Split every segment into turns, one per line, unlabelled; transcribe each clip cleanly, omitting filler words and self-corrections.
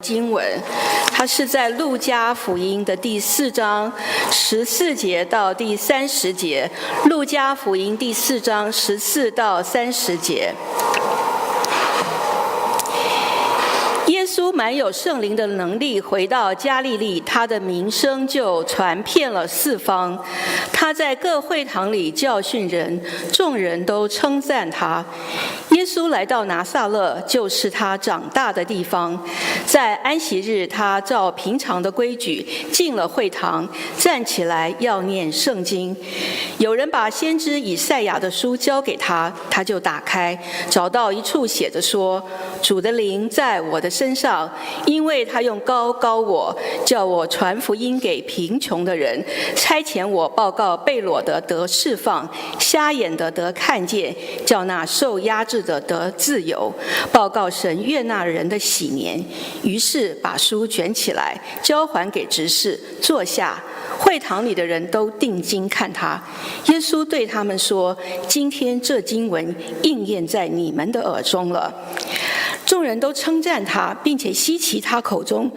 经文，它是在路加福音的第4章14节到第30节。路加福音第4章14到30节。耶稣满有圣灵的能力，回到加利利，他的名声就传遍了四方。他在各会堂里教训人，众人都称赞他。耶稣来到拿撒勒，就是他长大的地方。在安息日，他照平常的规矩进了会堂，站起来要念圣经。有人把先知以赛亚的书交给他，他就打开，找到一处写着说：主的灵在我的身上，因为他用膏膏我，叫我传福音给贫穷的人，差遣我报告被掳的得释放，瞎眼的得看见，叫那受压制的得自由，报告神悦纳人的喜年。于是把书卷起来，交还给执事，坐下。会堂里的人都定睛看他。耶稣对他们说：今天这经文应验在你们的耳中了。众人都称赞他，并且稀奇他口中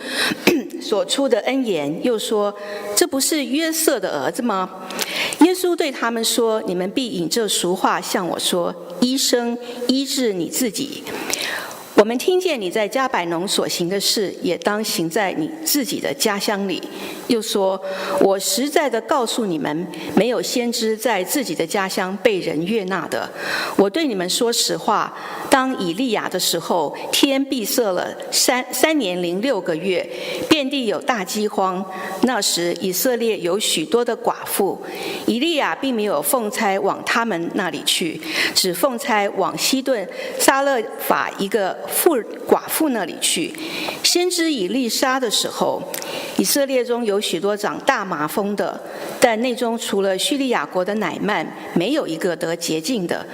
所出的恩言，又说：这不是约瑟的儿子吗？耶稣对他们说：你们必引这俗话向我说：医生，医治你自己。我们听见你在加百农所行的事，也当行在你自己的家乡里。又说：我实在的告诉你们，没有先知在自己的家乡被人悦纳的。我对你们说实话，当以利亚的时候，天闭塞了3年06个月，遍地有大饥荒。那时以色列有许多的寡妇，以利亚并没有奉差往他们那里去，只奉差往西顿撒勒法一个寡妇那里去。先知以利沙的时候，以色列中有许多长大麻风的，但内中除了叙利亚国的乃曼，没有一个得洁净的。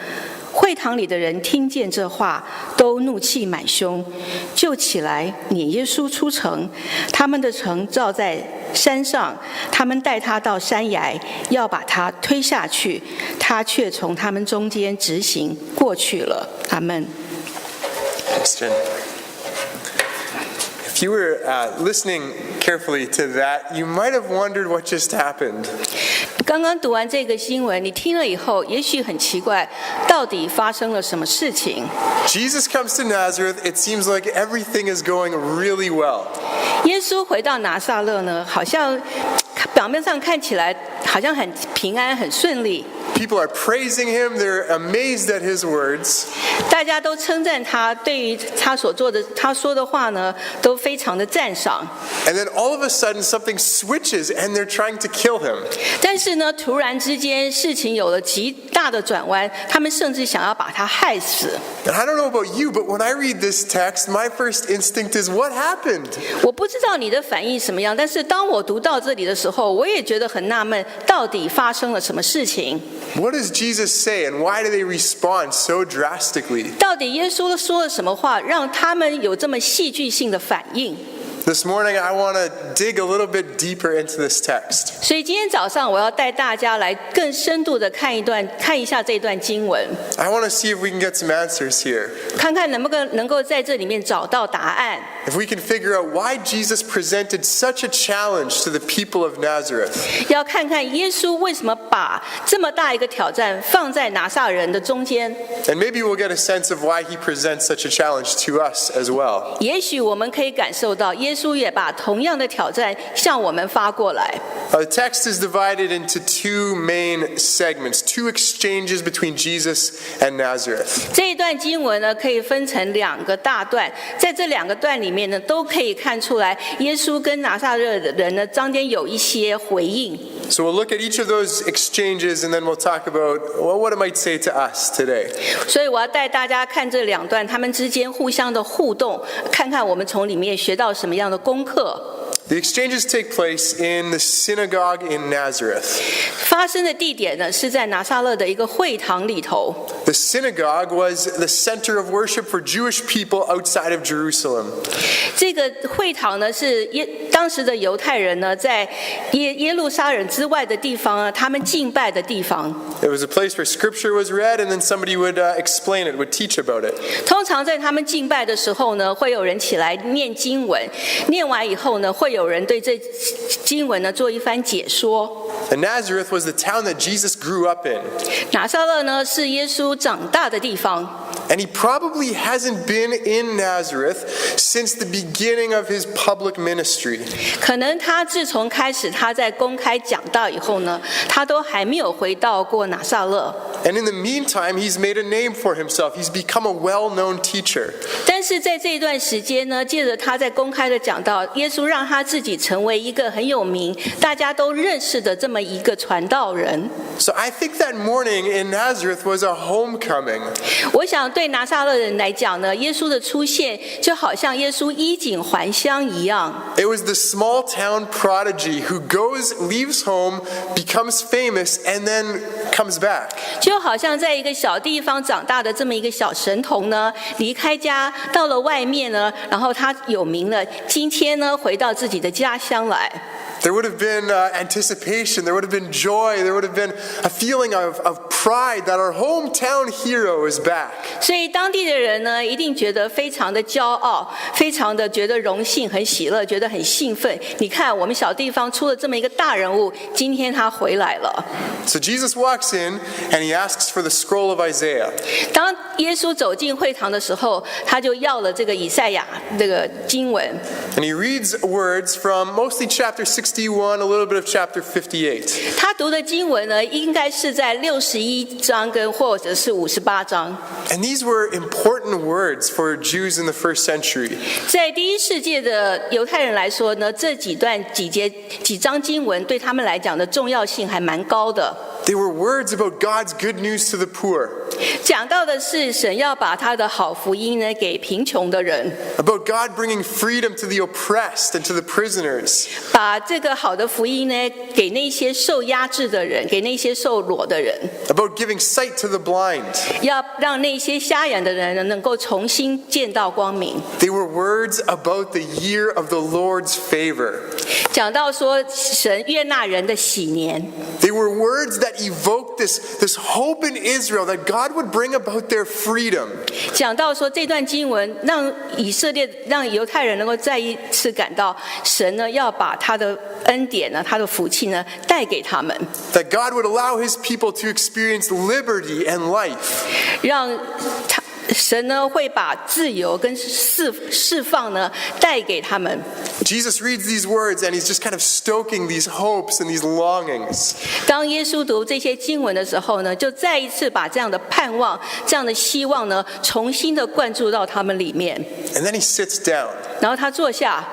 会堂里的人听见这话，都怒气满胸，就起来撵耶稣出城。他们的城造在山上，他们带他到山崖，要把他推下去，他却从他们中间直行过去了。阿们。
Thanks, Jen. If you were listening carefully to that, you might have wondered what just happened.
刚刚读完这个新闻，你听了以后，也许很奇怪，到底发生了什么事情？
Jesus comes to Nazareth. It seems like everything is going really well.
耶稣回到拿撒勒呢，好像表面上看起来好像很平安、很顺利。
People are praising him. They're amazed at his words.
大家都称赞他，对于他所做的、他说的话呢，都非常的赞赏。
And then all of a sudden, something switches, and they're trying to kill him.
但是呢，突然之间事情有了极大的转弯，他们甚至想要把他害死。
And I don't know about you, but when I read this text, my first instinct is, what happened?
我不知道你的反应什么样，但是当我读到这里的时候，我也觉得很纳闷，到底发生了什么事情？
What does Jesus say, and why do they respond so drastically?
到底耶稣说了什么话，让他们有这么戏剧性的反应？
This morning, I want to dig a little bit deeper into this text.
所以今天早上我要带大家来更深度的看一下这段经文，
I want to see if we can get some answers here.
看看能够在这里面找到答案。
If we can figure out why Jesus presented such a challenge to the people of Nazareth.
要看看耶稣为什么把这么大一个挑战放在拿撒勒人的中间。
And maybe we'll get a sense of why he presents such a challenge to us as well.
也许我们可以感受到耶稣也把同样的挑战向我们发过来。
The text is divided into two main segments, two exchanges between Jesus and Nazareth.
这一段经文呢，可以分成2个大段，在这2个段里面呢，都可以看出来耶稣跟拿撒勒人呢中间有一些回应。
So we'll look at each of those exchanges, and then we'll talk about what it might say to us today.
所以我要带大家看这2段他们之间互相的互动，看看我们从里面学到什么样的功课。
The exchanges take place in the synagogue in Nazareth.
发生的地点呢，是在拿撒勒的一个会堂里头。
The The synagogue was the center of worship for Jewish people outside of Jerusalem.
这个会堂呢，是当时的犹太人呢，在耶路撒冷之外的地方呢，他们敬拜的地方。
It was a place where scripture was read, and then somebody would explain it, would teach about it.
通常在他们敬拜的时候呢，会有人起来念经文，念完以后呢，会有人对这经文呢做一番解说。
And Nazareth was the town that Jesus grew up in.
拿撒勒呢，是耶稣长大的地方。
And he probably hasn't been in Nazareth since the beginning of his public ministry.
可能他自从开始他在公开讲道以后呢，他都还没有回到过拿撒勒。
And in the meantime, he's made a name for himself. He's become a well-known teacher.
但是在这一段时间呢，借着他在公开的讲道，耶稣让他自己成为一个很有名、大家都认识的这么一个传道人。
So I think that morning in Nazareth was a homecoming.
我想对拿撒勒人来讲呢，耶稣的出现就好像耶稣衣锦还乡一样。
It was the small town prodigy who leaves home, becomes famous, and then comes back.
就好像在一个小地方长大的这么一个小神童呢，离开家到了外面呢，然后他有名了，今天呢回到自己的家乡来。
There would have been anticipation, there would have been joy, there would have been a feeling of pride that our hometown hero is back.
所以当地的人呢，一定觉得非常的骄傲，非常的觉得荣幸、很喜乐，觉得很兴奋。你看，我们小地方出了这么一个大人物，今天他回来了。
So Jesus walks in and he asks for the scroll of Isaiah.
当耶稣走进会堂的时候，他就要了这个以赛亚这个经文。
And he reads words from mostly chapter 61, a little bit of chapter 58.
他读的经文呢，应该是在61章跟或者是58章。
And these were important words for Jews in the first century.
在第一世界的犹太人来说呢，这几章经文对他们来讲的重要性还蛮高的。
They were words about God's good news to the poor.
讲到的是神要把他的好福音呢给贫穷的人，
About God bringing freedom to the oppressed and to the prisoners.
把这个好的福音呢给那些受压制的人，给那些受裸的人，
About giving sight to the blind.
要让那些瞎眼的人能够重新见到光明。
They were words about the year of the Lord's favor.
讲到说神悦纳人的喜年，
They were words that evoked this hope in Israel that God would bring about their freedom.
讲到说这段经文让犹太人能够再一次感到神呢要把他的恩典呢，他的福气呢带给他们，
That God would allow his people to experience liberty and life.
让神呢会把自由跟释放呢带给他们。
Jesus reads these words and he's just kind of stoking these hopes and these longings.
当耶稣读这些经文的时候呢，就再一次把这样的盼望、这样的希望呢，重新的灌注到他们里面。
And then he sits down
然后他坐下，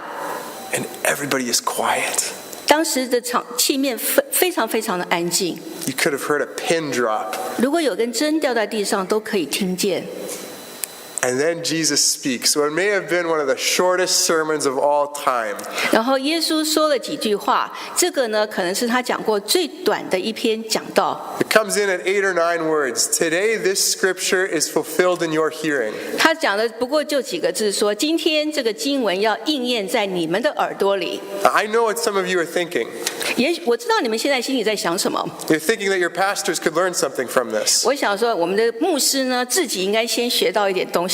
and everybody is quiet.
当时的气面非常非常的安静，
You could have heard a pin drop.
如果有根针掉在地上，都可以听见。
And then Jesus speaks. So it may have been one of the shortest sermons of all time.
然后耶稣说了几句话，这个呢可能是他讲过最短的一篇讲道。
It comes in at 8 or 9 words. Today this scripture is fulfilled in your hearing.
他讲的不过就几个字说，今天这个经文要应验在你们的耳朵里。
I know what some of you are thinking.
也许我知道你们现在心里在想什么。
You're thinking that your pastors could learn something from this.
我想说，我们的牧师呢，自己应该先学到一点东西。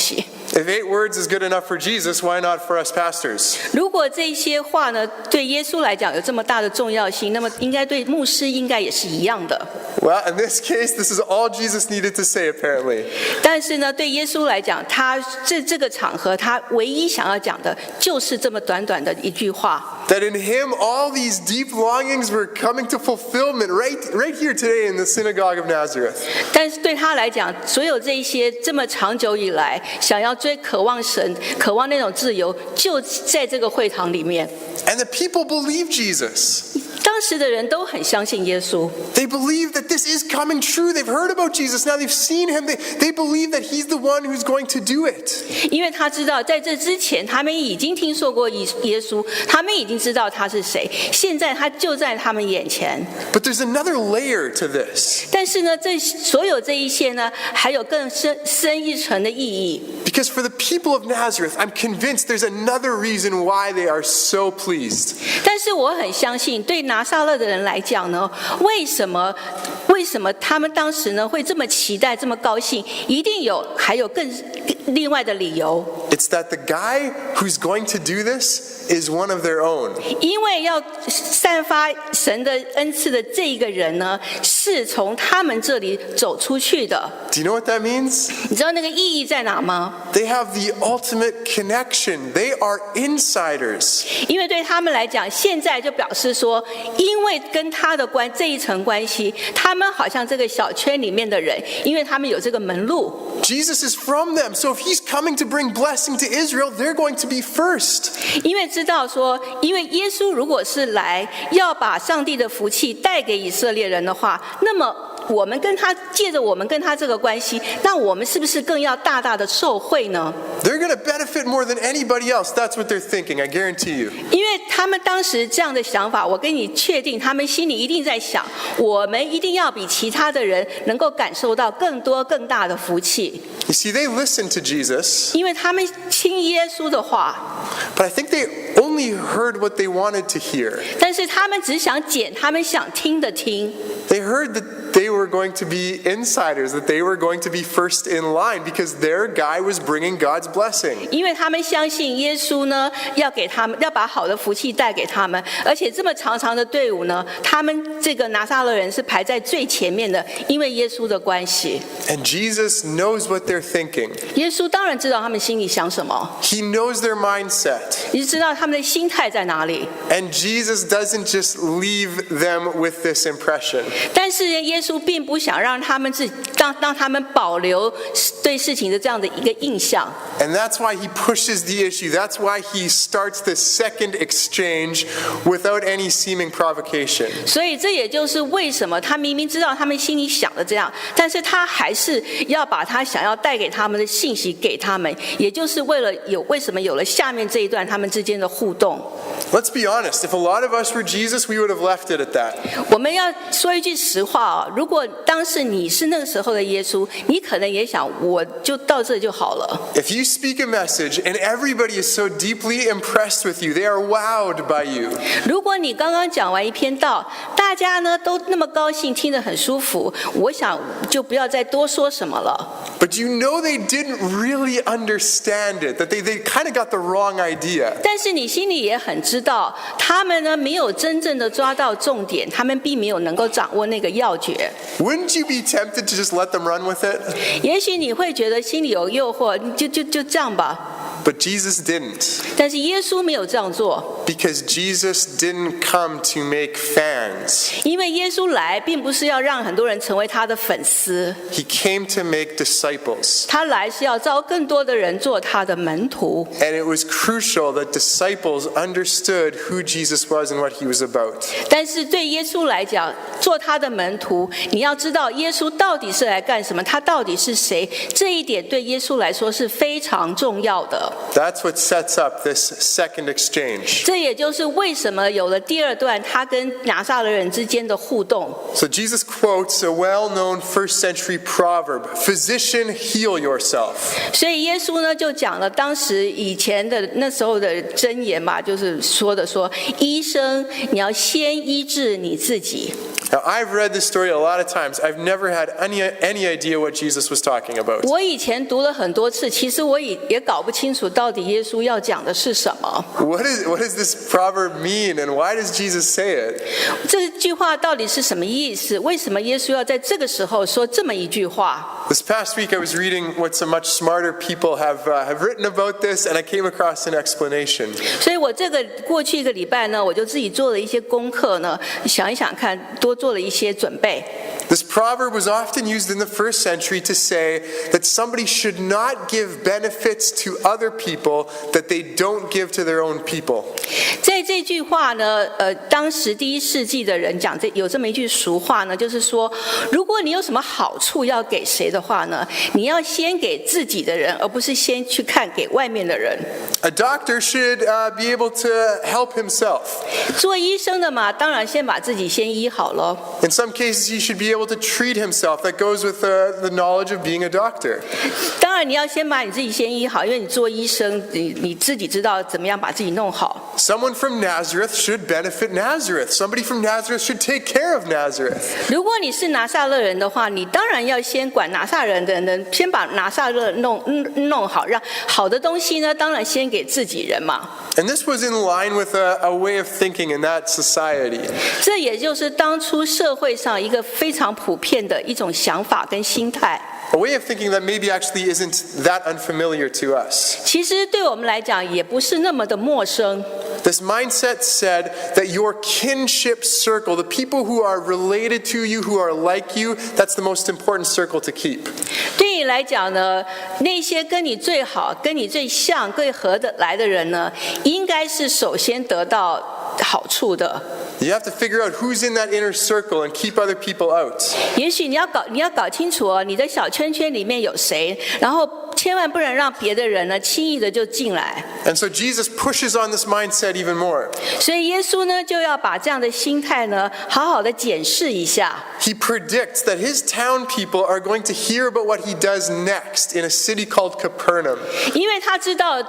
If 8 words is good enough for Jesus, why not for us pastors?
如果这些话呢，对耶稣来讲有这么大的重要性，那么应该对牧师应该也是一样的。
Well, in this case, this is all Jesus needed to say, apparently.
但是呢，对耶稣来讲，他这个场合，他唯一想要讲的就是这么短短的一句话。
That in him, all these deep longings were coming to fulfillment right here today in the synagogue of Nazareth.
但是对他来讲，所有这些这么长久以来想要渴望神、渴望那种自由，就在这个会堂里面。
And the people believed Jesus.
当时的人都很相信耶稣，
They believe that this is coming true. They've heard about Jesus. Now they've seen him. They believe that he's the one who's going to do it.
因为他知道在这之前他们已经听说过耶稣，他们已经知道他是谁，现在他就在他们眼前。
But there's another layer to this.
但是呢，所有这一切呢，还有更深一层的意义。
Because for the people of Nazareth, I'm convinced there's another reason why they are so pleased.
但是我很相信，对拿撒勒的人来讲呢，为什么他们当时呢会这么期待、这么高兴？一定还有另外的理由。
It's that the guy who's going to do this is one of their own.
因为要散发神的恩赐的这一个人呢，是从他们这里走出去的。
Do you know what that means?
你知道那个意义在哪吗？
They have the ultimate connection. They are insiders.
因为对他们来讲，现在就表示说，因为跟他的这一层关系，他们好像这个小圈里面的人，因为他们有这个门路。
Jesus is from them. So if he's coming to bring blessing to Israel, they're going to be first.
因为知道说，因为耶稣如果是来要把上帝的福气带给以色列人的话，那么我们借着我们跟他这个关系，那我们是不是更要大大的受惠呢？
They're going to benefit more than anybody else. That's what they're thinking, I guarantee you.
因为他们当时这样的想法，我跟你确定，他们心里一定在想，我们一定要比其他的人能够感受到更多更大的福气。
You see, they listened to Jesus,
因为他们听耶稣的话，
but I think they only heard what they wanted to hear.
但是他们只想捡他们想听的听。
They heard that they were going to be insiders, that they were going to be first in line because their guy was bringing God's blessing.
因为他们相信耶稣呢，要给他们，要把好的福气带给他们，而且这么长长的队伍呢，他们这个拿撒勒人是排在最前面的，因为耶稣的关系。
And Jesus knows what they're thinking.
耶稣当然知道他们心里想什么，
He knows their mindset.
也知道他们的心态在哪里。
And Jesus doesn't just leave them with this impression.
但是耶稣并不想让他们让他们保留对事情的这样的一个印象。
And that's why he pushes the issue. That's why he starts the second exchange without any seeming provocation.
所以这也就是为什么他明明知道他们心里想的这样，但是他还是要把他想要带给他们的信息给他们，也就是为什么有了下面这一段他们之间的互动。
Let's be honest. If a lot of us were Jesus, we would have left it at that.
我们要说一句实话啊，如果当时你是那个时候的耶稣，你可能也想我就到这就好了。
If you speak a message and everybody is so deeply impressed with you, they are wowed by you.
如果你刚刚讲完一篇道，大家呢都那么高兴，听得很舒服，我想就不要再多说什么了。
But you know they didn't really understand it, that they kind of got the wrong idea.
但是你心里也很知道，他们呢没有真正的抓到重点，他们并没有能够掌握那个要诀。
Wouldn't you be tempted to just let them run with it?
也许你会觉得心里有诱惑，就这样吧。
But Jesus didn't.
但是耶稣没有这样做，
Because Jesus didn't come to make fans.
因为耶稣来并不是要让很多人成为他的粉丝，
He came to make disciples.
他来是要招更多的人做他的门徒。
And it was crucial that disciples understood who Jesus was and what he was about.
但是对耶稣来讲，做他的门徒，你要知道耶稣到底是来干什么，他到底是谁，这一点对耶稣来说是非常重要的。
That's what sets up this second exchange.
这也就是为什么有了第二段他跟拿撒勒人之间的互动。
So Jesus quotes a well-known first century proverb, "Physician, heal yourself."
所以耶稣呢就讲了当时以前的那时候的箴言嘛，就是说医生你要先医治你自己。
Now, I've read this story a lot of times. I've never had any idea what Jesus was talking about.
我以前读了很多次，其实我也搞不清楚到底耶稣要讲的是什么。
What does this proverb mean, and why does Jesus say it?
这句话到底是什么意思？为什么耶稣要在这个时候说这么一句话？
This past week, I was reading what some much smarter people have written about this, and I came across an explanation.
所以我过去一个礼拜呢，我就自己做了一些功课呢，想一想看，多做了一些准备。
This proverb was often used in the first century to say that somebody should not give benefits to other people that they don't give to their own people.
在这句话呢，当时第一世纪的人讲有这么一句俗话呢，就是说，如果你有什么好处要给谁的话呢，你要先给自己的人，而不是先去看给外面的人。
A doctor should be able to help himself.
做医生的嘛，当然先把自己先医好了。
In some cases, he should be able to treat himself. That goes with the knowledge of being a doctor.
当然你要先把你自己先医好，因为你做医生，你自己知道怎么样把自己弄好。
Someone from Nazareth should benefit Nazareth. Somebody from Nazareth should take care of Nazareth.
如果你是拿撒勒人的话，你当然要先管拿撒人的人，先把拿撒勒弄好，让好的东西呢，当然先给自己人嘛。
And this was in line with a way of thinking in that society.
这也就是当初社会上一个非常普遍的一种想法跟心态。
A way of thinking that maybe actually isn't that unfamiliar to us.
其实对我们来讲也不是那么的陌生。
This mindset said that your kinship circle, the people who are related to you, who are like you, that's the most important circle to keep.
对你来讲呢，那些跟你最好、跟你最像、最合得来的人呢，应该是首先得到好处的。
You have to figure out who's in that inner circle and keep other people out.
也许你要搞清楚哦，你的小圈圈里面有谁，然后千万不能让别的人呢轻易的就进来。
And so Jesus pushes on this mindset even more.
所以耶稣呢就要把这样的心态呢好好的检视一下。
He predicts that his town people are going to hear about what he does next in a city called Capernaum.
因为他知道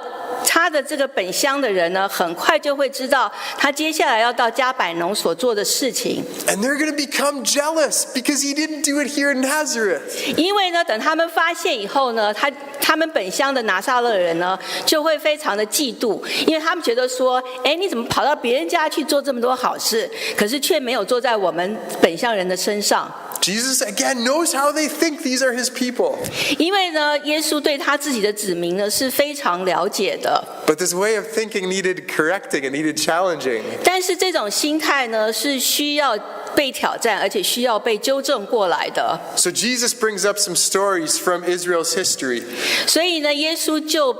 他的这个本乡的人呢，很快就会知道他接下来要到加百农所做的事情。
And they're going to become jealous because he didn't do it here in Nazareth.
因为呢，等他们发现以后呢，他们本乡的拿撒勒人呢，就会非常的嫉妒，因为他们觉得说，哎，你怎么跑到别人家去做这么多好事，可是却没有做在我们本乡人的身上。
Jesus again knows how they think these are his people.
因为呢，耶稣对他自己的子民呢是非常了解的。
But this way of thinking needed correcting and needed challenging.
但是这种心态呢，是需要被挑战，而且需要被纠正过来的。
So Jesus brings up some stories from Israel's history.
所以呢，耶稣就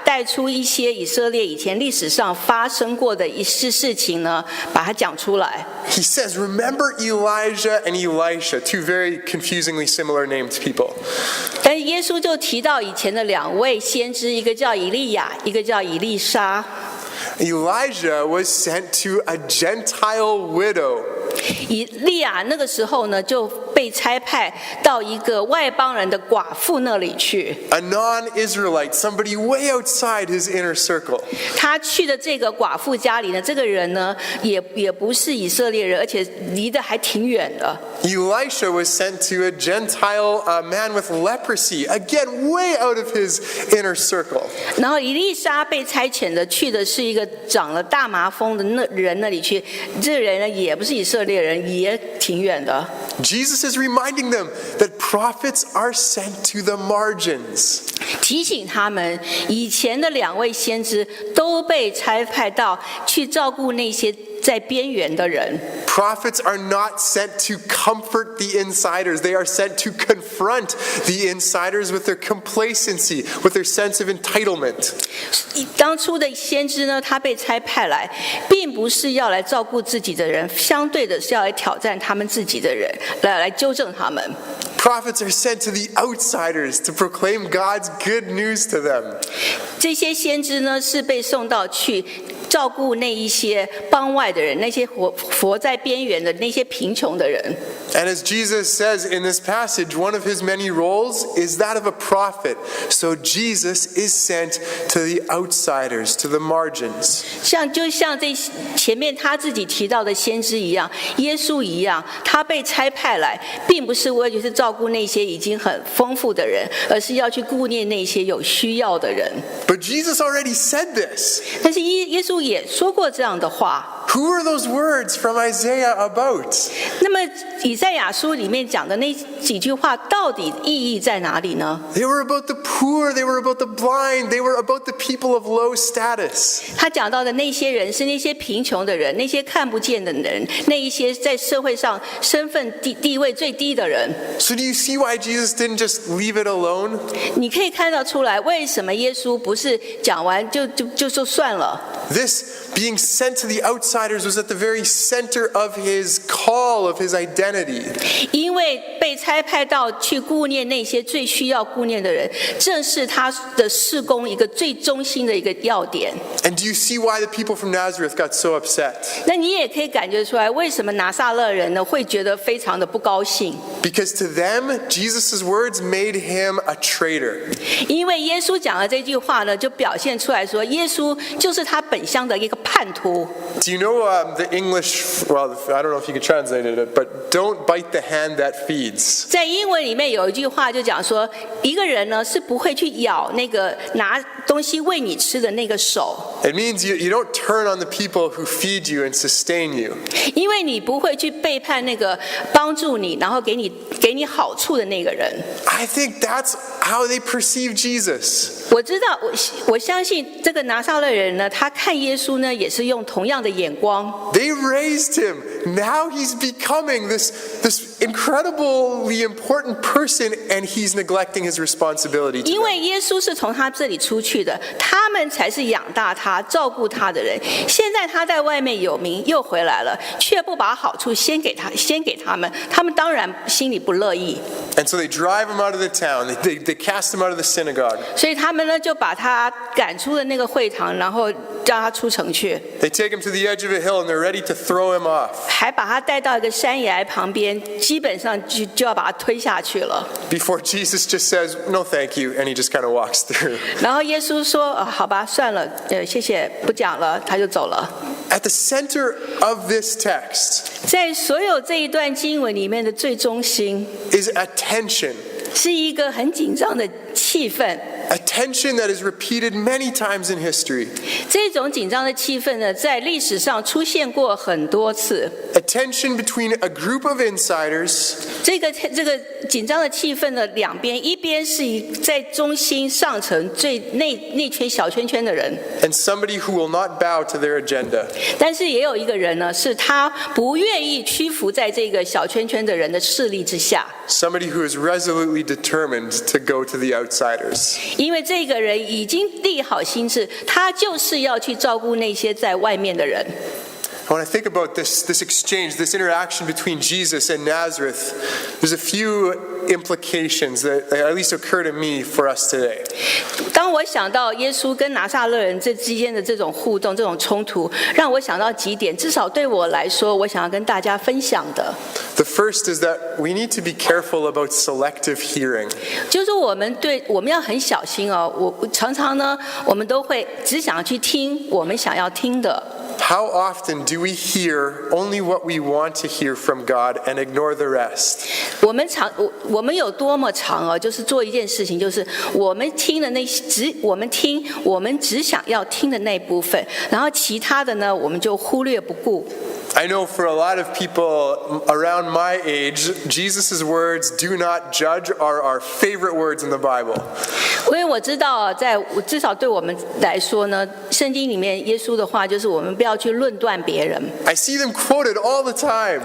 带出一些以色列以前历史上发生过的一些事情呢，把它讲出来。
He says, remember Elijah and Elisha, two very confusingly similar named people.
但耶稣就提到以前的两位先知，一个叫以利亚，一个叫以利沙。
Elijah was sent to a Gentile widow.
以利亚那个时候呢，就被差派到一个外邦人的寡妇那里去。
A non-Israelite, somebody way outside his inner circle.
他去的这个寡妇家里呢，这个人呢，也不是以色列人，而且离得还挺远的。
Elisha was sent to a Gentile man with leprosy, again way out of his inner circle.
然后以利沙被差遣的去的是一个长了大麻风的人那里去，这个人呢也不是以色列人，也挺远的。
Jesus is reminding them that prophets are sent to the margins.
提醒他们，以前的两位先知都被差派到去照顾那些在边缘的人。
Prophets are not sent to comfort the insiders. They are sent to confront the insiders with their complacency, with their sense of entitlement.
当初的先知呢，他被差派来，并不是要来照顾自己的人，相对的是要来挑战他们自己的人，来纠正他们。
Prophets are sent to the outsiders to proclaim God's good news to them.
这些先知呢，是被送到去照顾那一些邦外的人，那些活在边缘的那些贫穷的人。
And as Jesus says in this passage, one of his many roles is that of a prophet. So Jesus is sent to the outsiders, to the margins.
就像这前面他自己提到的先知一样，耶稣一样，他被差派来，并不是为了是照顾那些已经很丰富的人，而是要去顾念那些有需要的人。
But Jesus already said this.
但是耶稣也说过这样的话。
Who are those words from Isaiah about?
那么以赛亚书里面讲的那几句话，到底意义在哪里呢？
They were about the poor, they were about the blind, they were about the people of low status.
他讲到的那些人是那些贫穷的人，那些看不见的人，那一些在社会上身份地位最低的人。
So do you see why Jesus didn't just leave it alone?
你可以看得出来，为什么耶稣不是讲完就算了？
This being sent to the outsiders was at the very center of his call, of his identity.
因为被差派到去顾念那些最需要顾念的人，正是他的事工一个最中心的一个要点。
And do you see why the people from Nazareth got so upset?
那你也可以感觉出来，为什么拿撒勒人呢会觉得非常的不高兴？
Because to them, Jesus' words made him a traitor.
因为耶稣讲的这句话呢，就表现出来说，耶稣就是他本乡的一个叛徒。
Do you know the English, well, I don't know if you can translate it, but don't bite the hand that feeds.
在英文里面有一句话就讲说，一个人呢是不会去咬那个拿东西喂你吃的那个手。
It means you don't turn on the people who feed you and sustain you.
因为你不会去背叛那个帮助你，然后给你好处的那个人。
I think that's how they perceive Jesus.
我知道，我相信这个拿撒勒人呢，他看耶稣呢也是用同样的眼光。
They raised him. Now he's becoming this incredibly important person, and he's neglecting his responsibility to
因为
them.
耶稣是从他这里出去的，他们才是养大他、照顾他的人。现在他在外面有名，又回来了，却不把好处先给他们，他们当然心里不乐意。
And so they drive him out of the town. They cast him out of the synagogue.
所以他们呢就把他赶出了那个会堂，然后叫他出城去，
They take him to the edge of a hill, and they're ready to throw him off.
还把他带到一个山崖旁边，基本上就要把他推下去了。
Before Jesus just says, "No, thank you," and he just kind of walks through.
然后耶稣说：“好吧，算了，谢谢，不讲了。”他就走了。
At the center of this text
在所有这一段经文里面的最中心，
is attention.
是一个很紧张的气氛。
Attention that is repeated many times in history.
这种紧张的气氛呢，在历史上出现过很多次。
Attention between a group of insiders
这个紧张的气氛的两边，一边是在中心上层最那圈小圈圈的人，
and somebody who will not bow to their agenda.
但是也有一个人呢，是他不愿意屈服在这个小圈圈的人的势力之下。
Somebody who is resolutely determined to go to the outsiders.
因为这个人已经立好心志，他就是要去照顾那些在外面的人。
When I think about this exchange, this interaction between Jesus and Nazareth, there's a few implications that at least occur to me for us today.
当我想到耶稣跟拿撒勒人这之间的这种互动、这种冲突，让我想到几点，至少对我来说，我想要跟大家分享的。
The first is that we need to be careful about selective hearing.
就是我们要很小心哦。我常常呢，我们都会只想要去听我们想要听的。
How often do we hear only what we want to hear from God and ignore the rest?
我们有多么长哦，就是做一件事情，就是我们听的我们只想要听的那部分，然后其他的呢，我们就忽略不顾。
I know for a lot of people around my age, Jesus' words, "do not judge," are our favorite words in the Bible.
因为我知道，至少对我们来说呢，圣经里面耶稣的话就是我们不要去论断别人。
I see them quoted all the time.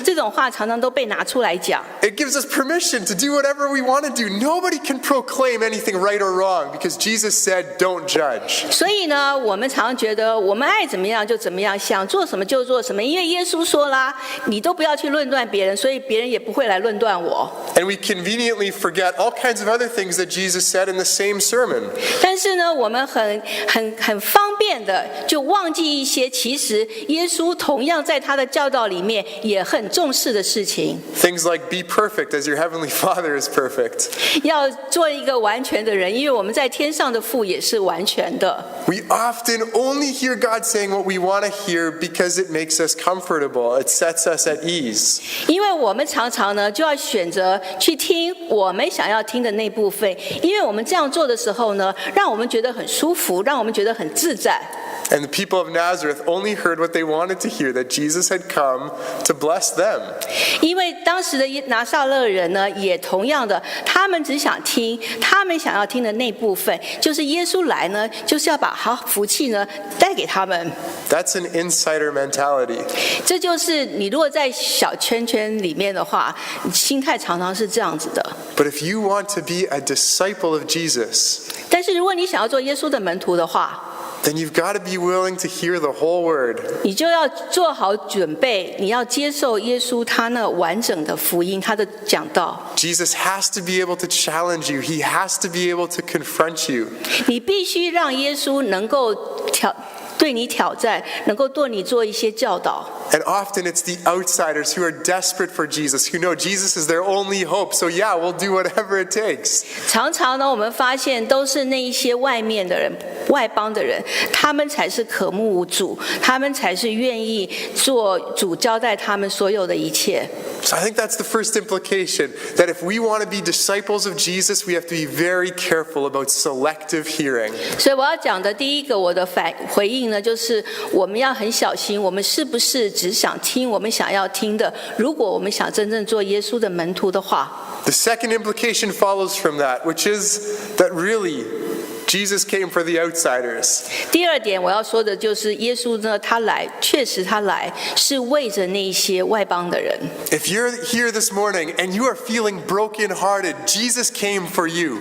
这种话常常都被拿出来讲。
It gives us permission to do whatever we want to do. Nobody can proclaim anything right or wrong because Jesus said, "Don't judge."
所以呢，我们常常觉得我们爱怎么样就怎么样，想做什么就做什么，因为耶稣说啦，你都不要去论断别人，所以别人也不会来论断我。
And we conveniently forget all kinds of other things that Jesus said in the same sermon.
但是呢，我们很方便的就忘记一些其实耶稣同样在他的教导里面也很重视的事情。
Things like be perfect as your heavenly Father is perfect.
要做一个完全的人，因为我们在天上的父也是完全的。
We often only hear God saying what we want to hear because it makes us comfortable. It sets us at ease.
因为我们常常呢就要选择去听我们想要听的那部分，因为我们这样做的时候呢，让我们觉得很舒服，让我们觉得很自在。
And the people of Nazareth only heard what they wanted to hear, that Jesus had come to bless them.
因为当时的拿撒勒人呢，也同样的，他们只想听他们想要听的那部分，就是耶稣来呢，就是要把好福气呢带给他们。
That's an insider mentality.
这就是你如果在小圈圈里面的话，你心态常常是这样子的。
But if you want to be a disciple of Jesus,
但是如果你想要做耶稣的门徒的话，
then you've got to be willing to hear the whole word.
你就要做好准备，你要接受耶稣他那完整的福音，他的讲道。
Jesus has to be able to challenge you. He has to be able to confront you.
你必须让耶稣能够对你挑战，能够对你做一些教导。
And often it's the outsiders who are desperate for Jesus, who know Jesus is their only hope. So yeah, we'll do whatever it takes.
常常呢，我们发现都是那一些外面的人、外邦的人，他们才是渴慕主，他们才是愿意做主交代他们所有的一切。
So I think that's the first implication, that if we want to be disciples of Jesus, we have to be very careful about selective hearing.
所以我要讲的第一个我的回应呢，就是我们要很小心，我们是不是只想听我们想要听的？如果我们想真正做耶稣的门徒的话。
The second implication follows from that, which is that really Jesus came for the outsiders.
第二点我要说的就是耶稣呢，他来，确实他来是为着那些外邦的人。
If you're here this morning and you are feeling brokenhearted, Jesus came for you.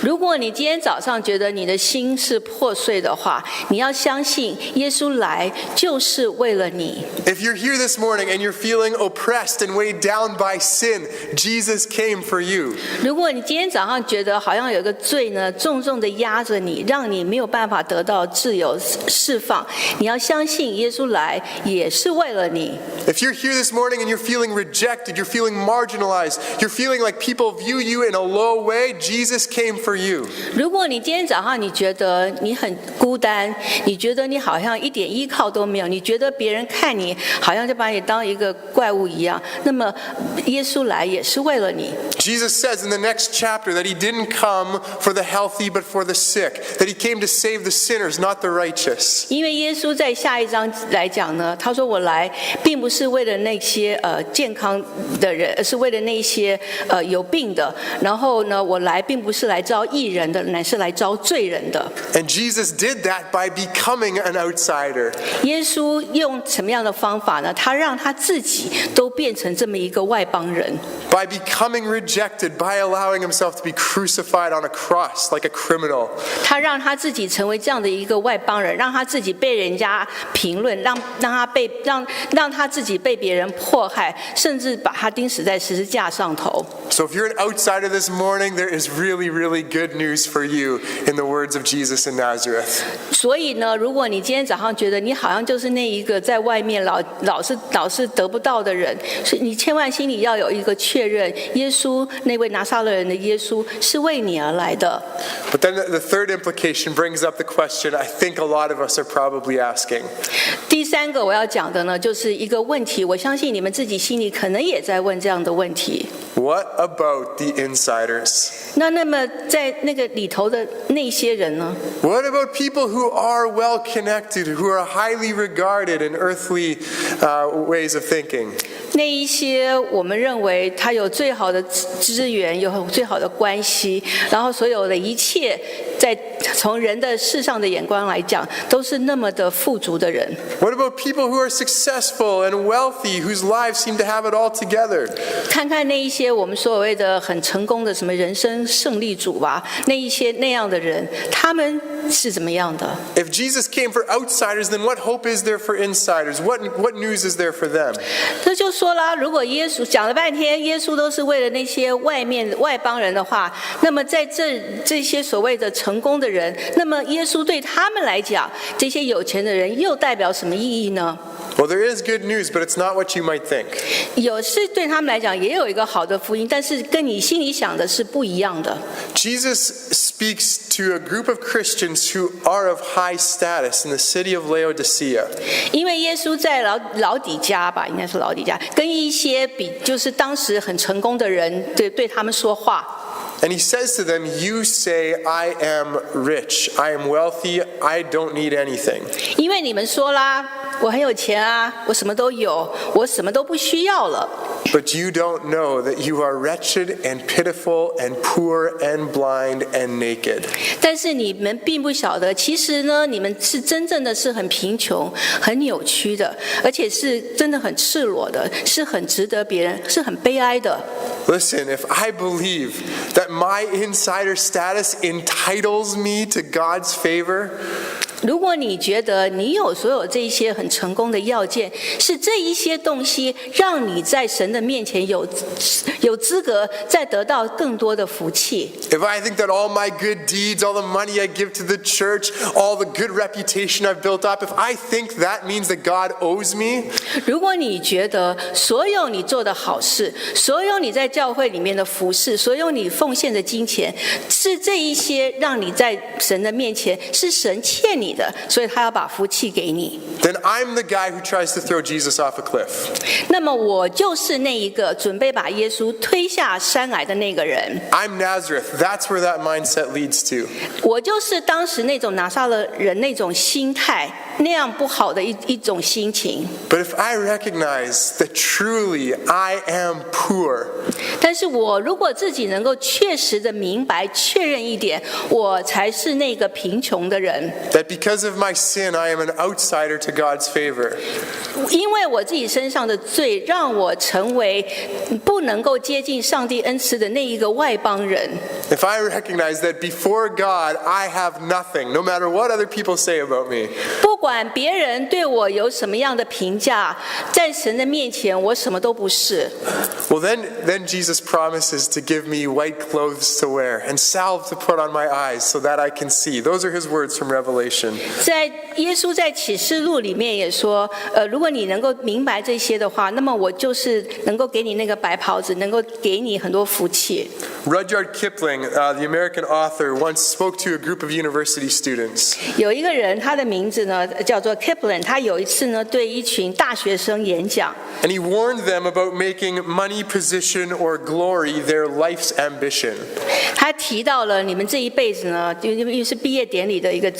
如果你今天早上觉得你的心是破碎的话，你要相信耶稣来就是为了你。
If you're here this morning and you're feeling oppressed and weighed down by sin, Jesus came for you.
如果你今天早上觉得好像有一个罪呢，重重的压着你，让你没有办法得到自由释放，你要相信耶稣来也是为了你。
If you're here this morning and you're feeling rejected, you're feeling marginalized, you're feeling like people view you in a low way, Jesus came for you.
如果你今天早上你觉得你很孤单，你觉得你好像一点依靠都没有，你觉得别人看你好像就把你当一个怪物一样，那么耶稣来也是为了你。
Jesus says in the next chapter that he didn't come for the healthy but for the sick, that he came to save the sinners, not the righteous.
因为耶稣在下一章来讲呢，他说我来并不是为了那些健康的人，而是为了那些有病的。然后呢，我来并不是来招义人的，乃是来招罪人的。
And Jesus did that by becoming an outsider.
耶稣用什么样的方法呢？他让他自己都变成这么一个外邦人。
By becoming rejected, by allowing himself to be crucified on a cross like a criminal.
他让他自己成为这样的一个外邦人，让他自己被人家评论，让他自己被别人迫害，甚至把他钉死在十字架上头。
So if you're an outsider this morning, there is really, really good news for you in the words of Jesus in Nazareth.
所以呢，如果你今天早上觉得你好像就是那一个在外面老是得不到的人，所以你千万心里要有一个确认，耶稣那位拿撒勒人的耶稣是为你而来的。
But then the third implication brings up the question I think a lot of us are probably asking.
第三个我要讲的呢，就是一个问题，我相信你们自己心里可能也在问这样的问题。
What about the insiders?
那么在那个里头的那些人呢？
What about people who are well connected, who are highly regarded in earthly ways of thinking?
那一些我们认为他有最好的资源，有最好的关系，然后所有的一切，在从人的世上的眼光来讲，都是那么的富足的人。
What about people who are successful and wealthy, whose lives seem to have it all together?
看看那一些我们所谓的很成功的什么人生胜利组啊，那一些那样的人，他们是怎么样的？
If Jesus came for outsiders, then what hope is there for insiders? What news is there for them?
这就说啦，如果耶稣讲了半天，耶稣都是为了那些外邦人的话，那么在这些所谓的成功的人，那么耶稣对他们来讲，这些有钱的人又代表什么意义呢？
Well, there is good news, but it's not what you might think.
有是对他们来讲也有一个好的福音，但是跟你心里想的是不一样的。
Jesus speaks to a group of Christians who are of high status in the city of Laodicea.
因为耶稣在老底家吧，应该是老底家，跟一些就是当时很成功的人对他们说话。
And he says to them, you say, I am rich, I am wealthy, I don't need anything.
因为你们说啦，我很有钱啊，我什么都有，我什么都不需要了。
But you don't know that you are wretched and pitiful and poor and blind and naked.
但是你们并不晓得，其实呢，你们是真正的是很贫穷、很扭曲的，而且是真的很赤裸的，是很值得别人，是很悲哀的。
Listen, if I believe that my insider status entitles me to God's favor,
如果你觉得你有所有这一些很成功的要件，是这一些东西让你在神的面前有资格再得到更多的福气。
If I think that all my good deeds, all the money I give to the church, all the good reputation I've built up, if I think that means that God owes me,
如果你觉得所有你做的好事，所有你在教会里面的服事，所有你奉献的金钱，是这一些让你在神的面前是神欠你的，所以他要把福气给你。
then I'm the guy who tries to throw Jesus off a cliff.
那么我就是那一个准备把耶稣推下山崖的那个人。
I'm Nazareth. That's where that mindset leads to.
我就是当时那种拿撒勒人那种心态，那样不好的一种心情。
But if I recognize that truly I am poor,
但是我如果自己能够确实的明白、确认一点，我才是那个贫穷的人。
that because of my sin I am an outsider to God's favor,
因为我自己身上的罪，让我成为不能够接近上帝恩赐的那一个外邦人。
if I recognize that before God I have nothing, no matter what other people say about me,
不管别人对我有什么样的评价，在神的面前，我什么都不是。
well then Jesus promises to give me white clothes to wear and salve to put on my eyes so that I can see. Those are his words from Revelation.
在耶稣在启示录里面也说，如果你能够明白这些的话，那么我就是能够给你那个白袍子，能够给你很多福气。
Rudyard Kipling, the American author, once spoke to a group of university students.
有一个人，他的名字呢叫做 Kipling， 他有一次呢对一群大学生演讲。
And he warned them about making money, position, or glory their life's ambition.
他提到了你们这一辈子呢，因为是毕业典礼的一个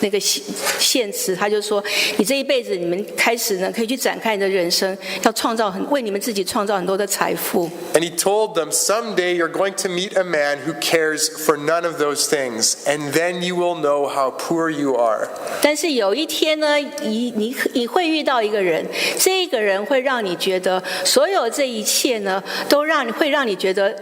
那个献词，他就说你这一辈子你们开始呢可以去展开你的人生，要创造为你们自己创造很多的财富。
And he told them, someday you're going to meet a man who cares for none of those things, and then you will know how poor you are.
但是有一天呢，你会遇到一个人，这个人会让你觉得所有这一切呢，都会让你觉得，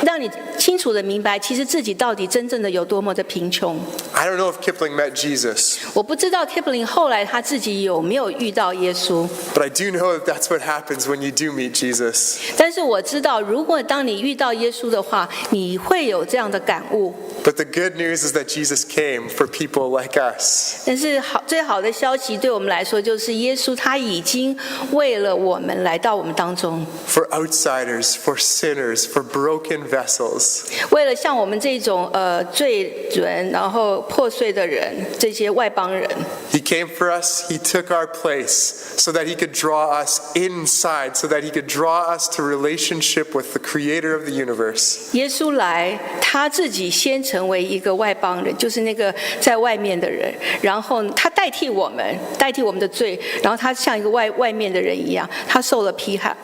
让你清楚的明白，其实自己到底真正的有多么的贫穷。
I don't know if Kipling met Jesus,
我不知道 Kipling 后来他自己有没有遇到耶稣，
but I do know that that's what happens when you do meet Jesus.
但是我知道，如果当你遇到耶稣的话，你会有这样的感悟。
But the good news is that Jesus came for people like us.
但是最好的消息对我们来说，就是耶稣他已经为了我们来到我们当中，
For outsiders, for sinners, for broken vessels.
为了像我们这种罪人，然后破碎的人，这些外邦人。
He came for us, he took our place so that he could draw us inside, so that he could draw us to relationship with the creator of the universe.
耶稣来，他自己先成为一个外邦人，就是那个在外面的人，然后他代替我们的罪，然后他像一个外面的人一样，他受了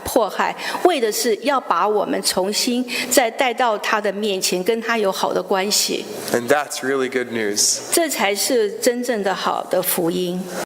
迫害，为的是要把我们重新再带到他的面前，跟他有好的关系。
And that's really good news.
这才是真正的好的福音。